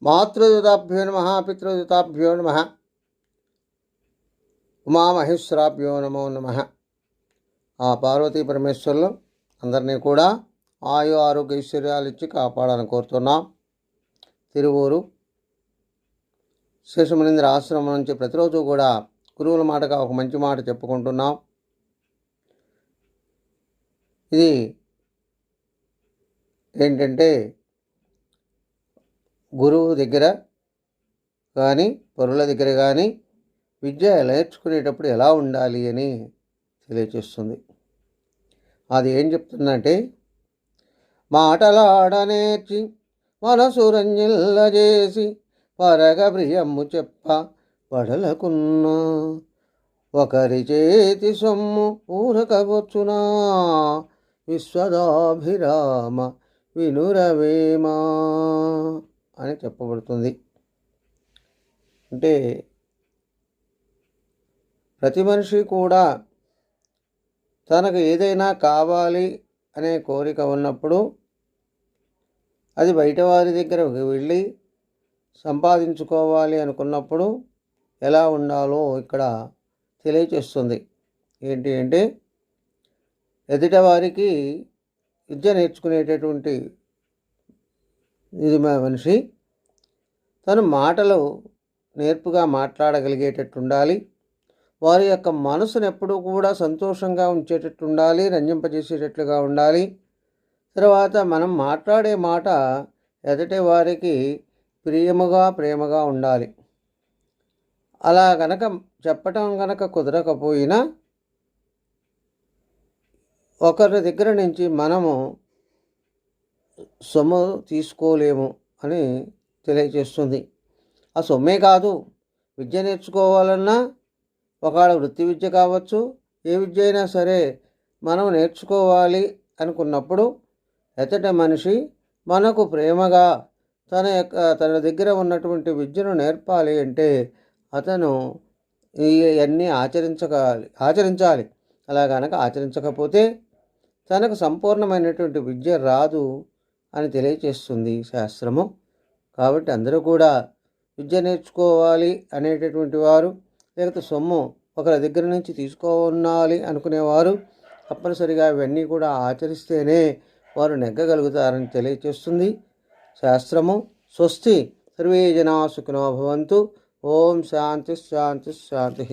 మాతృదూతాభ్యో నమః, పితృదూతాభ్యో నమః, ఉమామహేశ్వరాభ్యో నమో నమః. ఆ పార్వతీ పరమేశ్వరులు అందరినీ కూడా ఆయు ఆరోగ్య ఐశ్వర్యాలు ఇచ్చి కాపాడాలని కోరుతున్నాం. తిరువూరు శేషమునీంద్ర ఆశ్రమం నుంచి ప్రతిరోజు కూడా గురువుల మాటగా ఒక మంచి మాట చెప్పుకుంటున్నాం. ఇది ఏంటంటే గురువు దగ్గర కానీ పరుల దగ్గర కానీ విద్య నేర్చుకునేటప్పుడు ఎలా ఉండాలి అని తెలియచేస్తుంది. అది ఏం చెప్తుందంటే, మాటలాడనేర్చి మనసు రంజిల్లజేసి పరగ ప్రియము చెప్ప పడలకున్నా ఒకరి చేతి సొమ్ము ఊరకవచ్చునా విశ్వదాభిరామ వినురవేమా అని చెప్పబడుతుంది. అంటే ప్రతి మనిషి కూడా తనకు ఏదైనా కావాలి అనే కోరిక ఉన్నప్పుడు అది బయట వారి దగ్గరకు వెళ్ళి సంపాదించుకోవాలి అనుకున్నప్పుడు ఎలా ఉండాలో ఇక్కడ తెలియచేస్తుంది. ఏంటి అంటే, ఎదుట వారికి విద్య నేర్చుకునేటటువంటి ఇది మనిషి తను మాటలు నేర్పుగా మాట్లాడగలిగేటట్టు ఉండాలి. వారి యొక్క మనసును ఎప్పుడూ కూడా సంతోషంగా ఉంచేటట్టు ఉండాలి, రంజింపజేసేటట్లుగా ఉండాలి. తర్వాత మనం మాట్లాడే మాట ఎదుటి వారికి ప్రేమగా ఉండాలి. అలా గనక చెప్పటం గనక కుదరకపోయినా ఒకరి దగ్గర నుంచి మనము సొమ్ము తీసుకోలేము అని తెలియజేస్తుంది. ఆ సొమ్మే కాదు, విద్య నేర్చుకోవాలన్నా ఒకవేళ వృత్తి విద్య కావచ్చు, ఏ విద్య అయినా సరే మనం నేర్చుకోవాలి అనుకున్నప్పుడు ఎతటి మనిషి మనకు ప్రేమగా తన దగ్గర ఉన్నటువంటి విద్యను నేర్పాలి అంటే అతను ఇవన్నీ ఆచరించాలి. అలా కనుక ఆచరించకపోతే తనకు సంపూర్ణమైనటువంటి విద్య రాదు అని తెలియచేస్తుంది శాస్త్రము. కాబట్టి అందరూ కూడా విద్య నేర్చుకోవాలి అనేటటువంటి వారు, లేకపోతే సొమ్ము ఒకరి దగ్గర నుంచి తీసుకోవాలి అనుకునేవారు తప్పనిసరిగా ఇవన్నీ కూడా ఆచరిస్తేనే వారు నెగ్గగలుగుతారని తెలియచేస్తుంది శాస్త్రము. స్వస్తి, సర్వే జనా సుఖినో భవంతు. ఓం శాంతి శాంతి శాంతి.